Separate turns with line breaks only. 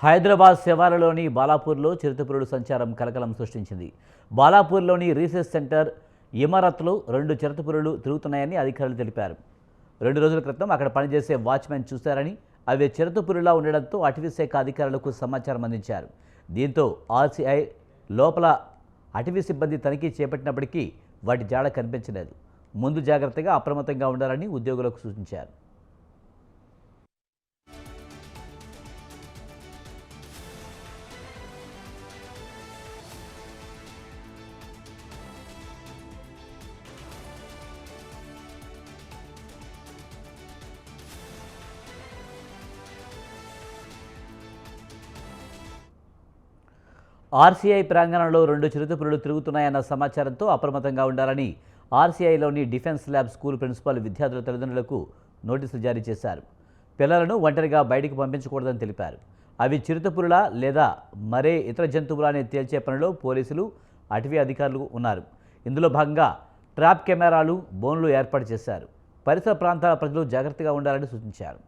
హైదరాబాద్ శివారులోని బాలాపూర్లో చిరుతపులుల సంచారం కలకలం సృష్టించింది. బాలాపూర్లోని రీసెర్చ్ సెంటర్ ఇమారత్లో 2 చిరుతపులులు తిరుగుతున్నాయని అధికారులు తెలిపారు. 2 రోజుల క్రితం అక్కడ పనిచేసే వాచ్మెన్ చూశారని, అవి చిరుతపులులా ఉండడంతో అటవీ శాఖ అధికారులకు సమాచారం అందించారు. దీంతో ఆర్సీఐ లోపల అటవీ సిబ్బంది తనిఖీ చేపట్టినప్పటికీ వాటి జాడ కనిపించలేదు. ముందు జాగ్రత్తగా అప్రమత్తంగా ఉండాలని ఉద్యోగులకు సూచించారు. ఆర్సీఐ ప్రాంగణంలో 2 చిరుతపులులు తిరుగుతున్నాయన్న సమాచారంతో అప్రమత్తంగా ఉండాలని ఆర్సీఐలోని డిఫెన్స్ ల్యాబ్ స్కూల్ ప్రిన్సిపాల్ విద్యార్థుల తల్లిదండ్రులకు నోటీసులు జారీ చేశారు. పిల్లలను ఒంటరిగా బయటికి పంపించకూడదని తెలిపారు. అవి చిరుతపులులా లేదా మరే ఇతర జంతువులా అని తేల్చే పనిలో పోలీసులు, అటవీ అధికారులు ఉన్నారు. ఇందులో భాగంగా ట్రాప్ కెమెరాలు, బోన్లు ఏర్పాటు చేశారు. పరిసర ప్రాంతాల ప్రజలు జాగ్రత్తగా ఉండాలని సూచించారు.